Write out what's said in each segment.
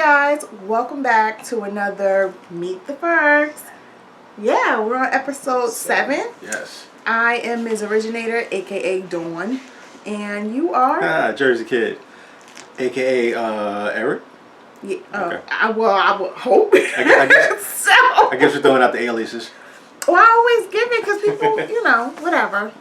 guys, welcome back to another Meet the Perks. Yeah, we're on episode 7. Yes. I am Ms. Originator, aka Dawn, and you are Jersey Kid, aka Eric. Yeah, Okay. I would hope. I guess, So I guess we're throwing out the aliases. well, I always give it because people, whatever.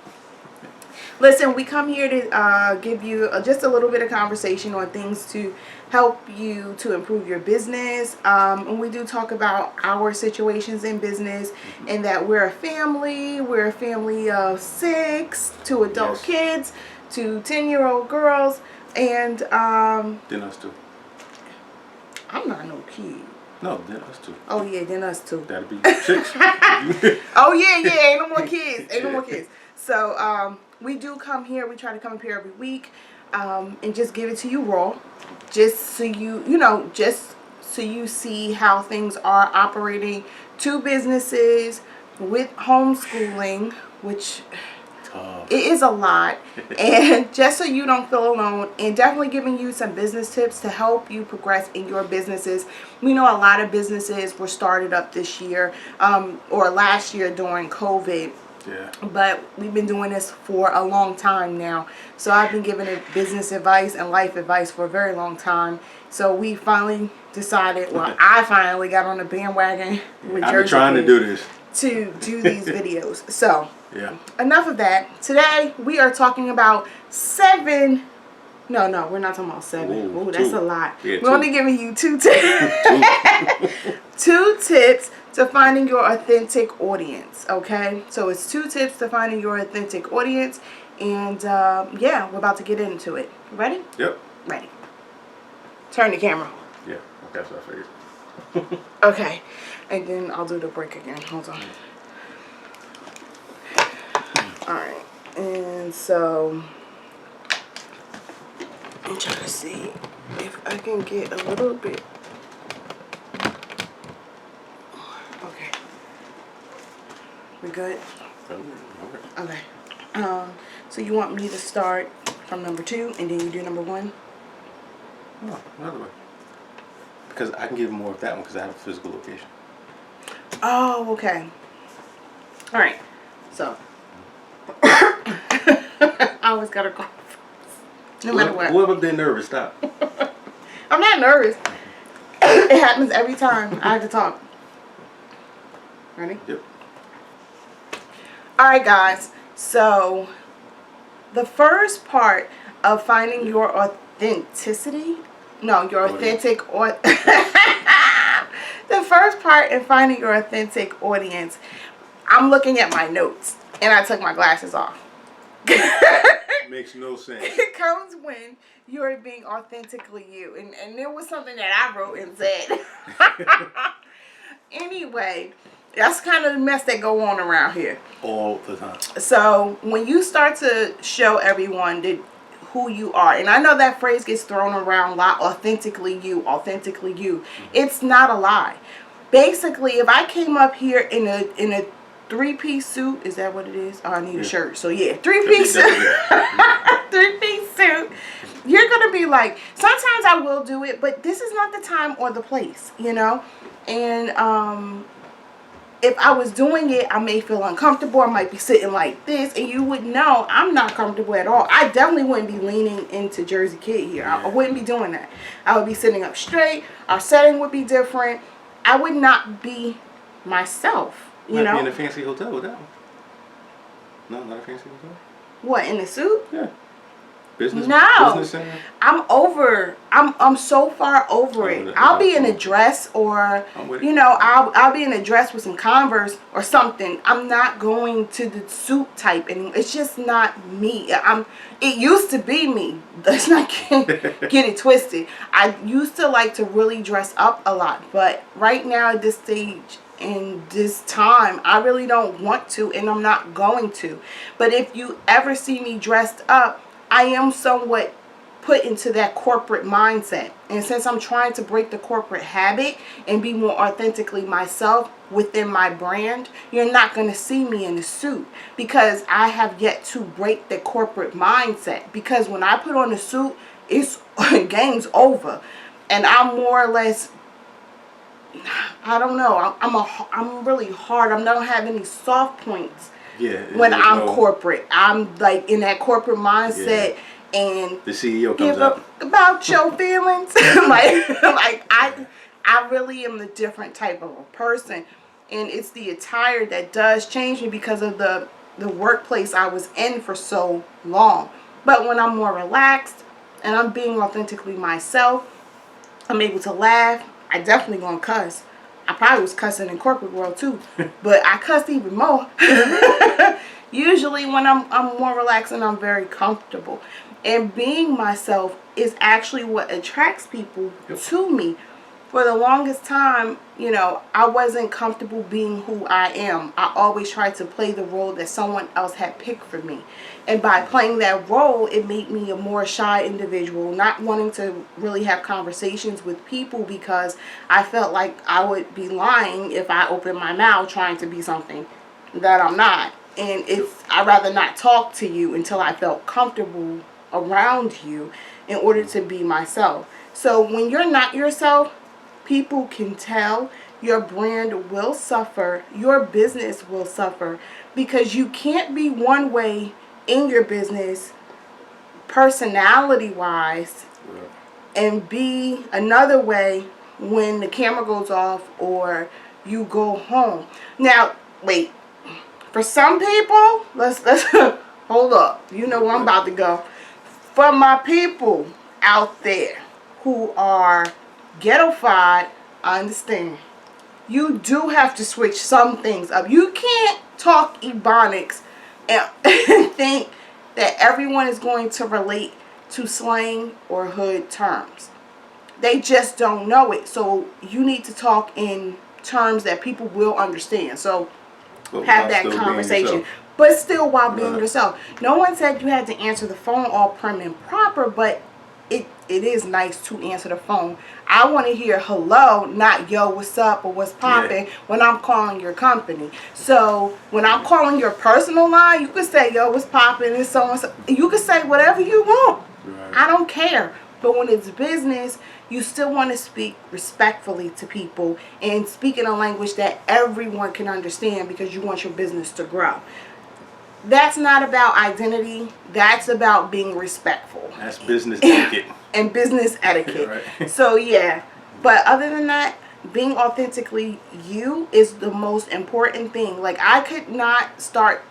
Listen, we come here to give you just a little bit of conversation on things to help you to improve your business. And we do talk about our situations in business and that we're a family. We're a family of 6, 2 adult kids, 2 10-year-old girls, and Then us too. I'm not no kid. No, then us too. Oh yeah, then us too. That'd be 6. Oh yeah, ain't no more kids. Ain't no more kids. So we do come here. We try to come up here every week and just give it to you raw, just so just so you see how things are operating. 2 businesses with homeschooling, which Tough. it is a lot, and just so you don't feel alone, and definitely giving you some business tips to help you progress in your businesses. We know a lot of businesses were started up this year or last year during COVID. Yeah. But we've been doing this for a long time now. So I've been giving it business advice and life advice for a very long time. So we finally decided, I finally got on the bandwagon with I've been trying to do this. To do these videos. So Yeah. enough of that. Today we are talking about 7. No, we're not talking about 7. Ooh, that's 2. a lot. Yeah, we're only giving you 2 tips. 2 tips to finding your authentic audience. Okay, so it's 2 tips to finding your authentic audience, and yeah, we're about to get into it. Ready? Yep. Ready. Turn the camera. Yeah. That's what I figured. Okay, and then I'll do the break again. Hold on. All right, and so I'm trying to see if I can get a little bit. Okay. We good? Okay. So you want me to start from number 2 and then you do number 1? No, another way. Because I can give more of that one because I have a physical location. Oh, okay. All right. So I always gotta go first, no matter what. Whoever been nervous, stop. I'm not nervous. It happens every time I have to talk. Ready? Yep. Alright guys, so the first part of finding your authenticity, your authentic or the first part in finding your authentic audience, I'm looking at my notes and I took my glasses off. Makes no sense. It comes when you're being authentically you, and there was something that I wrote and said. Anyway, that's kind of the mess that go on around here All the time. So when you start to show everyone who you are, and I know that phrase gets thrown around a lot, authentically you, it's not a lie. Basically, if I came up here in a 3-piece suit, is that what it is? Oh, I need a shirt. So yeah, 3-piece suit. 3-piece suit. You're gonna be like, sometimes I will do it, but this is not the time or the place, and if I was doing it, I may feel uncomfortable. I might be sitting like this, and you would know I'm not comfortable at all. I definitely wouldn't be leaning into Jersey Kid here. I wouldn't be doing that. I would be sitting up straight. Our setting would be different. I would not be myself, Might be in a fancy hotel with that one. No, not a fancy hotel. What, in the suit? Yeah. Business. No. Business center. I'm so far over it. I'll be in a dress, or I'll be in a dress with some Converse or something. I'm not going to the suit type anymore. It's just not me. It used to be me. Let's not get it twisted. I used to like to really dress up a lot, but right now at this stage in this time, I really don't want to, and I'm not going to. But if you ever see me dressed up, I am somewhat put into that corporate mindset. And since I'm trying to break the corporate habit and be more authentically myself within my brand, you're not going to see me in a suit, because I have yet to break the corporate mindset. Because when I put on a suit, it's game's over. and I'm more or less, I don't know, I'm really hard. I don't have any soft points. Yeah. When I'm corporate, I'm like in that corporate mindset, and the CEO give comes up about your feelings. I really am the different type of a person, and it's the attire that does change me because of the workplace I was in for so long. But when I'm more relaxed and I'm being authentically myself, I'm able to laugh. I definitely gonna cuss. I probably was cussing in corporate world too, but I cussed even more. Usually when I'm more relaxed and I'm very comfortable. And being myself is actually what attracts people to me. For the longest time, you know, I wasn't comfortable being who I am. I always tried to play the role that someone else had picked for me. And by playing that role, it made me a more shy individual, not wanting to really have conversations with people because I felt like I would be lying if I opened my mouth trying to be something that I'm not. And I'd rather not talk to you until I felt comfortable around you in order to be myself. So when you're not yourself, people can tell. Your brand will suffer. Your business will suffer because you can't be one way in your business personality wise and be another way when the camera goes off or you go home. Now, wait. For some people, let's hold up. You know where I'm about to go. For my people out there who are ghettofied, I understand. You do have to switch some things up. You can't talk Ebonics and think that everyone is going to relate to slang or hood terms. They just don't know it. So you need to talk in terms that people will understand. So have that conversation. But still while being yourself. No one said you had to answer the phone all prim and proper, but it is nice to answer the phone. I want to hear hello, not yo, what's up or what's popping when I'm calling your company. So when I'm calling your personal line, you can say yo, what's popping and so on. You can say whatever you want. Right. I don't care. But when it's business, you still want to speak respectfully to people and speak in a language that everyone can understand because you want your business to grow. That's not about identity. That's about being respectful. That's business etiquette. And business etiquette. Right. So, yeah. But other than that, being authentically you is the most important thing. Like, I could not start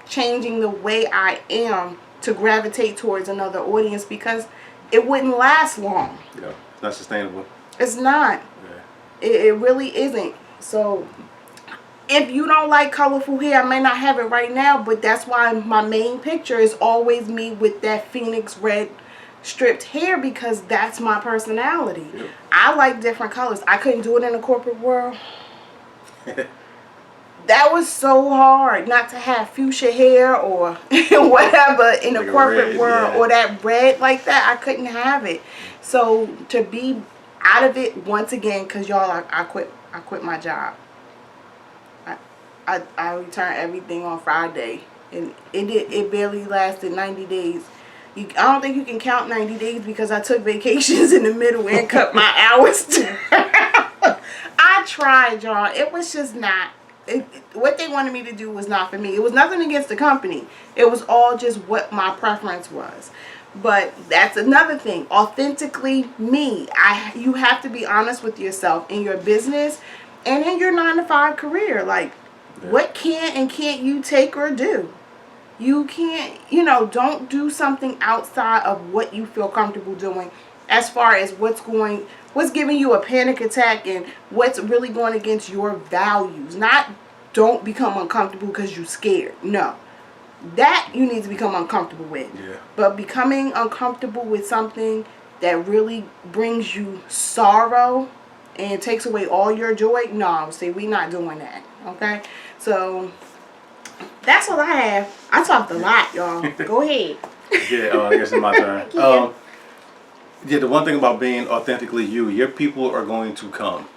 changing the way I am to gravitate towards another audience because it wouldn't last long. Yeah, it's not sustainable. It's not. Yeah. It really isn't. So if you don't like colorful hair, I may not have it right now, but that's why my main picture is always me with that Phoenix red stripped hair because that's my personality. Yep. I like different colors. I couldn't do it in the corporate world. That was so hard not to have fuchsia hair or whatever in the corporate world or that red like that. I couldn't have it. So to be out of it once again, because y'all, I quit my job. I returned everything on Friday, and it barely lasted 90 days. I don't think you can count 90 days because I took vacations in the middle and cut my hours down. I tried, y'all. It was just not. What they wanted me to do was not for me. It was nothing against the company. It was all just what my preference was. But that's another thing. Authentically me. You have to be honest with yourself in your business and in your 9-to-5 career. Like, what can and can't you take or do? You can't, don't do something outside of what you feel comfortable doing as far as what's giving you a panic attack and what's really going against your values. Not don't become uncomfortable because you're scared. No. That you need to become uncomfortable with. Yeah. But becoming uncomfortable with something that really brings you sorrow and takes away all your joy, no, see, we're not doing that. Okay? So that's all I have. I talked a lot, y'all. Go ahead. Yeah, I guess it's my turn. Yeah, the one thing about being authentically you, your people are going to come,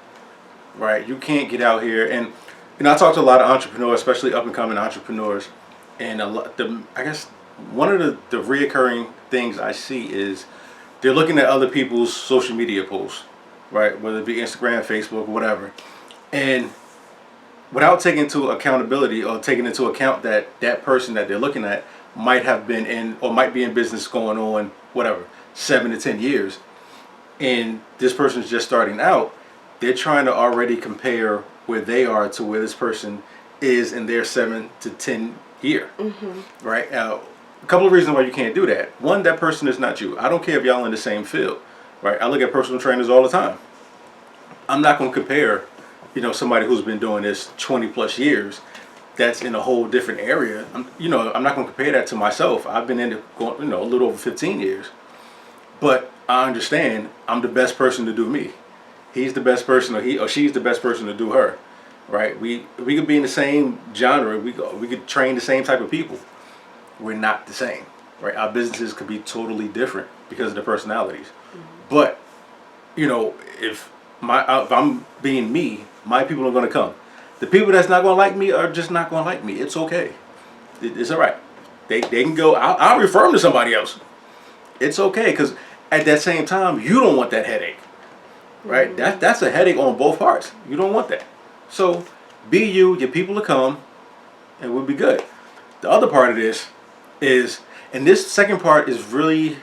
right? You can't get out here and, I talk to a lot of entrepreneurs, especially up and coming entrepreneurs, and I guess one of the reoccurring things I see is they're looking at other people's social media posts, right? Whether it be Instagram, Facebook, whatever, and without taking into accountability or taking into account that that person that they're looking at might have been in or might be in business going on whatever 7 to 10 years, and this person's just starting out, they're trying to already compare where they are to where this person is in their 7 to 10 year, right? Now, a couple of reasons why you can't do that. One, that person is not you. I don't care if y'all in the same field, right? I look at personal trainers all the time. I'm not going to compare, somebody who's been doing this 20 plus years, that's in a whole different area. I'm not going to compare that to myself. I've been in it, a little over 15 years. But I understand I'm the best person to do me. He's the best person, or he or she's the best person to do her, right? We could be in the same genre. We could train the same type of people. We're not the same, right? Our businesses could be totally different because of their personalities. But if I'm being me, my people are going to come. The people that's not going to like me are just not going to like me. It's okay. It's all right. They can go. I'll refer them to somebody else. It's okay, because at that same time, you don't want that headache, right? That's a headache on both parts. You don't want that. So be you. Your people will come, and we'll be good. The other part of this is, and this second part is really,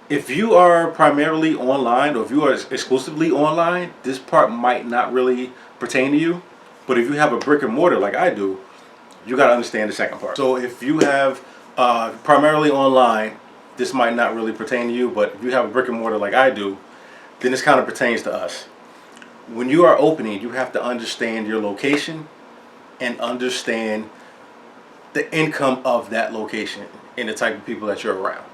if you are primarily online or if you are exclusively online, this part might not really pertain to you. But if you have a brick and mortar like I do, you got to understand the second part. So if you have primarily online, this might not really pertain to you. But if you have a brick and mortar like I do, then this kind of pertains to us. When you are opening, you have to understand your location and understand the income of that location and the type of people that you're around.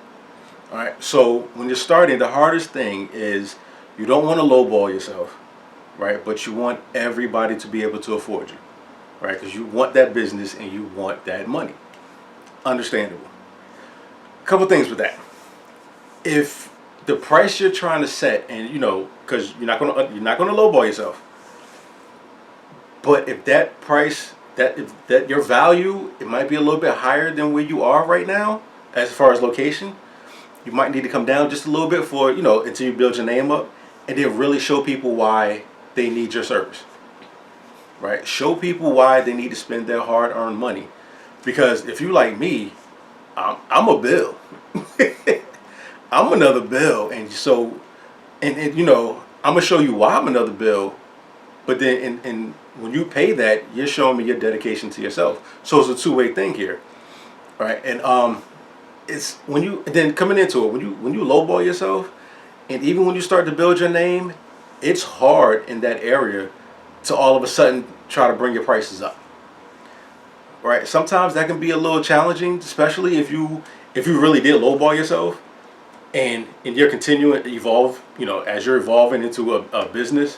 All right. So when you're starting, the hardest thing is you don't want to lowball yourself, right? But you want everybody to be able to afford you, right? Because you want that business and you want that money. Understandable. A couple things with that. If the price you're trying to set, and because you're not gonna lowball yourself, but if that price, that your value, it might be a little bit higher than where you are right now as far as location, you might need to come down just a little bit for until you build your name up, and then really show people why they need your service, right? Show people why they need to spend their hard-earned money, because if you like me, I'm a bill. I'm another bill, and so and I'm gonna show you why I'm another bill, but then and when you pay that, you're showing me your dedication to yourself. So it's a two-way thing here, right? And it's when you then coming into it, when you lowball yourself, and even when you start to build your name, it's hard in that area to all of a sudden try to bring your prices up, right? Sometimes that can be a little challenging, especially if you really did lowball yourself, and you're continuing to evolve, as you're evolving into a business,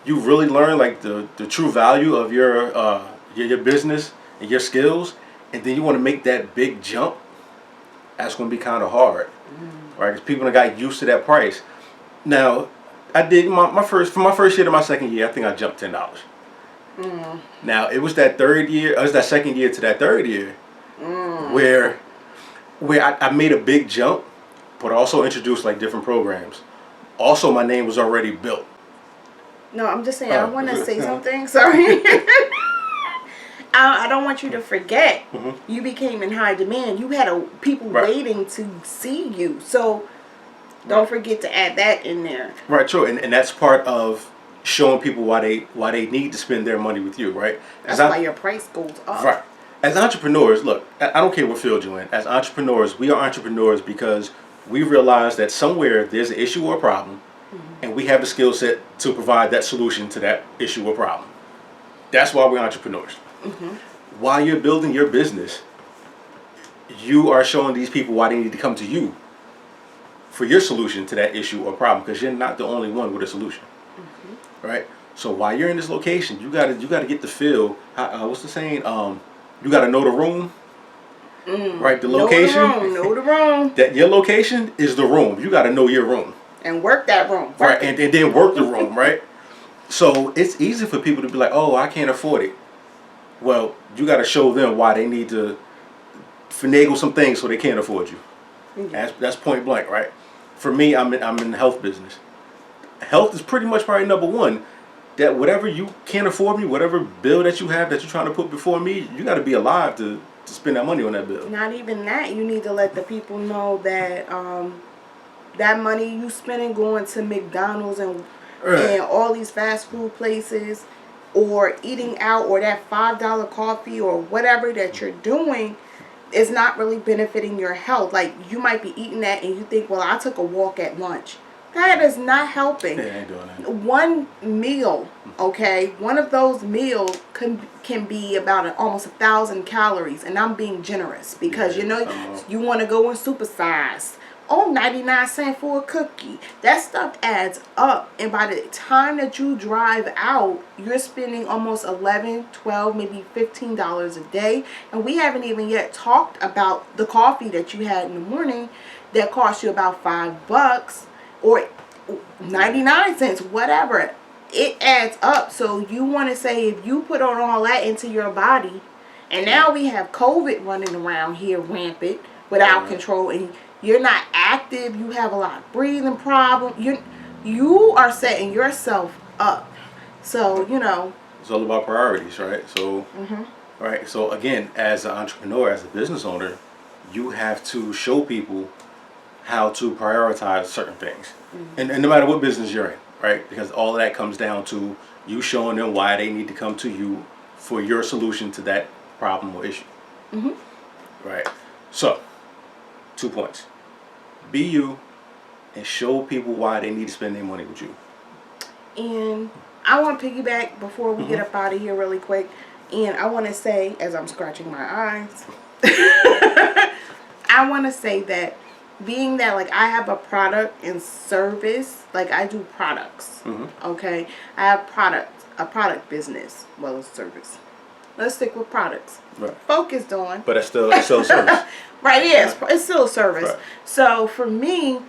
you really learn like the true value of your business and your skills, and then you want to make that big jump. That's going to be kind of hard, right? Because people got used to that price. Now, I did my first year to my second year, I think I jumped $10. Now it was that second year to that third year, where I made a big jump, but also introduced like different programs. Also, my name was already built. No, I'm just saying, I want to say something. Sorry. I don't want you to forget. You became in high demand. You had people waiting to see you. So don't forget to add that in there. Right, true. And that's part of showing people why they need to spend their money with you, right? That's why your price goes up. Right. As entrepreneurs, look, I don't care what field you're in. As entrepreneurs, we are entrepreneurs because we realize that somewhere there's an issue or a problem, and we have the skill set to provide that solution to that issue or problem. That's why we're entrepreneurs. While you're building your business, you are showing these people why they need to come to you for your solution to that issue or problem, because you're not the only one with a solution, right? So while you're in this location, you gotta get the feel. What's the saying? You gotta know the room, right? The location. Know the room. That your location is the room. You gotta know your room and work that room, right? And then work the room, right? So it's easy for people to be like, "Oh, I can't afford it." Well, you got to show them why they need to finagle some things so they can't afford you. That's point blank, right? for me, I'm in the health business. Health is pretty much probably number one. That whatever you can't afford me, whatever bill that you have that you're trying to put before me, you got to be alive to spend that money on that bill. Not even that. You need to let the people know that that money you spending going to McDonald's and all these fast food places, or eating out, or that $5 coffee or whatever that you're doing, is not really benefiting your health. Like, you might be eating that and you think, well, I took a walk at lunch. That is not helping. Yeah, I ain't doing that. One meal, okay, one of those meals can be about almost 1,000 calories, and I'm being generous because you want to go and supersize. Oh, 99 cents for a cookie. That stuff adds up, and by the time that you drive out, you're spending almost $11, $12, maybe $15 a day, and we haven't even yet talked about the coffee that you had in the morning that cost you about $5 or 99 cents, whatever. It adds up. So you want to say, if you put on all that into your body, and now we have COVID running around here rampant without control, and you're not active, you have a lot of breathing problems, you are setting yourself up. So, it's all about priorities, right? So right, so again, as an entrepreneur, as a business owner, you have to show people how to prioritize certain things. And no matter what business you're in, right? Because all of that comes down to you showing them why they need to come to you for your solution to that problem or issue. Right? So, 2 points. Be you and show people why they need to spend their money with you. And I want to piggyback before we get up out of here really quick. And I want to say, as I'm scratching my eyes, I want to say that being that, like, I have a product and service, like, I do products, okay? I have a product business, well, it's service. Let's stick with products. Right. Focused on. But it's still service. Right, yeah, it's still a service. Right. So for me,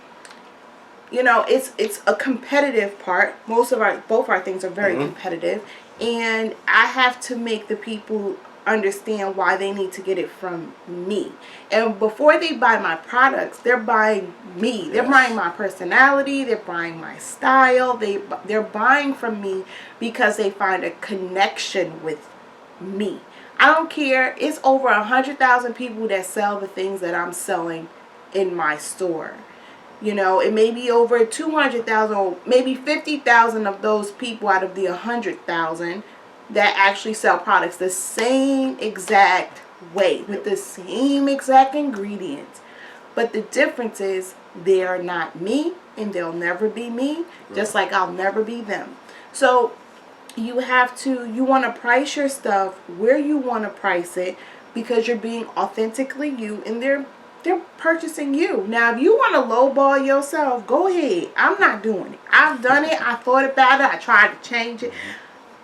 it's a competitive part. Both our things are very competitive, and I have to make the people understand why they need to get it from me. And before they buy my products, they're buying me. They're buying my personality. They're buying my style. They're buying from me because they find a connection with me. I don't care. It's over 100,000 people that sell the things that I'm selling in my store. It may be over 200,000, or maybe 50,000 of those people out of the 100,000 that actually sell products the same exact way with the same exact ingredients. But the difference is they are not me, and they'll never be me, just like I'll never be them. So you want to price your stuff where you want to price it, because you're being authentically you, and they're purchasing you. Now, if you want to lowball yourself, go ahead. I'm not doing it. I've done it. I thought about it. I tried to change it.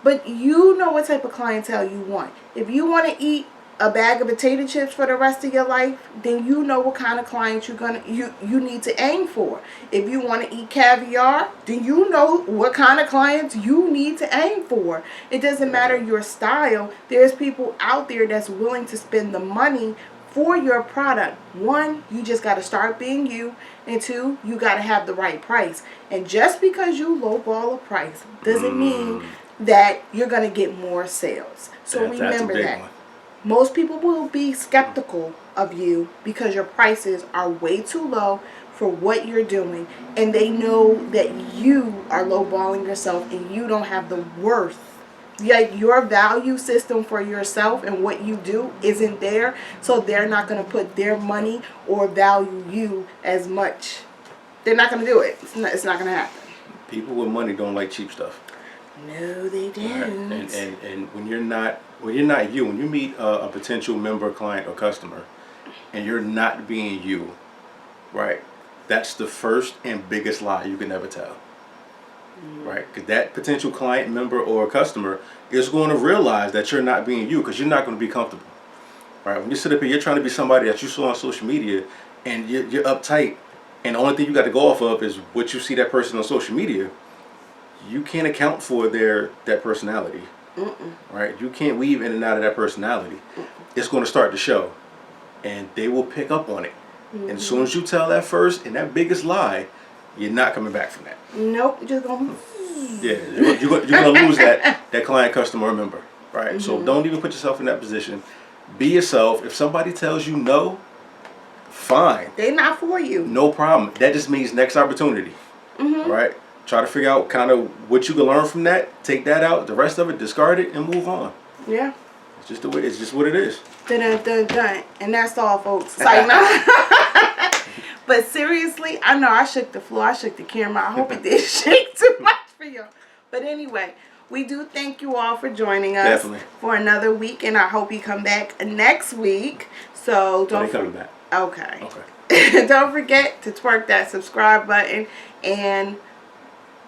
But you know what type of clientele you want. If you want to eat a bag of potato chips for the rest of your life, then you know what kind of clients you need to aim for. If you want to eat caviar, then you know what kind of clients you need to aim for. It doesn't matter your style. There's people out there that's willing to spend the money for your product. One, you just got to start being you, and two, you got to have the right price. And just because you lowball a price doesn't mean that you're going to get more sales. So remember that. Most people will be skeptical of you because your prices are way too low for what you're doing, and they know that you are lowballing yourself and you don't have the worth. Like, your value system for yourself and what you do isn't there, so they're not going to put their money or value you as much. They're not going to do it. It's not going to happen. People with money don't like cheap stuff. No, they don't. Right. And when you're not you, when you meet a potential member, client, or customer, and you're not being you, right? That's the first and biggest lie you can ever tell. Right? Because that potential client, member, or customer is going to realize that you're not being you, because you're not going to be comfortable. Right? When you sit up here, you're trying to be somebody that you saw on social media, and you're uptight, and the only thing you got to go off of is what you see that person on social media. You can't account for that personality. Right? You can't weave in and out of that personality. It's going to start to show, and they will pick up on it. And as soon as you tell that first and that biggest lie, you're not coming back from that. Nope, you're just going. Yeah, you're gonna lose that client, customer, member, right? So don't even put yourself in that position. Be yourself. If somebody tells you no, fine. They're not for you. No problem. That just means next opportunity, right? Try to figure out kind of what you can learn from that. Take that out. The rest of it, discard it, and move on. Yeah. It's just the way. It's just what it is. Dun, dun, dun. And that's all, folks. It's like, no. But seriously, I know I shook the floor. I shook the camera. I hope it didn't shake too much for you. But anyway, we do thank you all for joining us. Definitely. For another week. And I hope you come back next week. So don't. They coming back. Okay. Okay. Don't forget to twerk that subscribe button and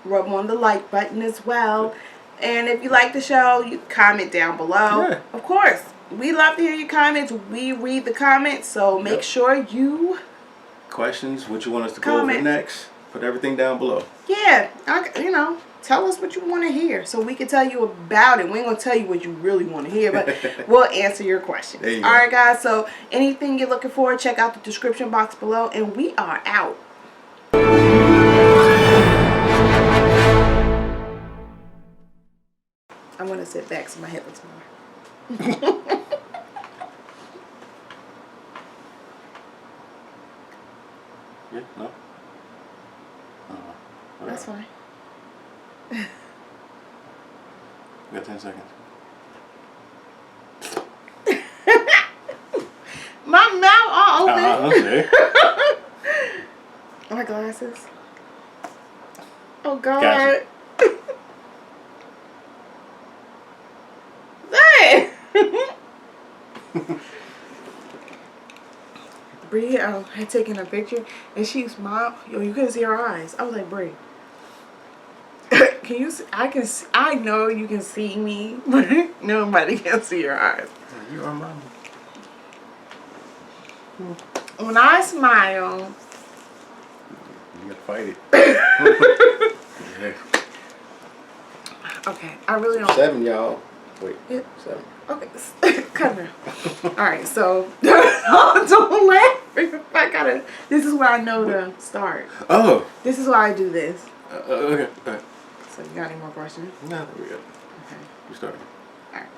rub on the like button as well. And if you like the show, you comment down below. Yeah. Of course, we love to hear your comments. We read the comments, so make sure you questions, what you want us to go over next. Put everything down below. Yeah, tell us what you want to hear so we can tell you about it. We ain't gonna tell you what you really want to hear, but we'll answer your questions. There you All go. right, guys. So anything you're looking for, check out the description box below, and we are out. I'm going to sit back so my head looks more. Yeah, no? That's fine. We got 10 seconds. My mouth all open. Okay. My glasses. Oh, God. Gotcha. Bree had taken a picture and she smiled. Yo, you couldn't see her eyes. I was like, Bree, can you see? I know you can see me, but nobody can see your eyes. You are mama. When I smile, you gotta fight it. Yeah. Okay, I really don't. 7, y'all. Wait, Yeah. 7. Okay, cut it out. Alright, so don't laugh. This is where I know to start. Oh. This is why I do this. Okay. All right. So you got any more questions? No, we good. Okay. We started. Alright.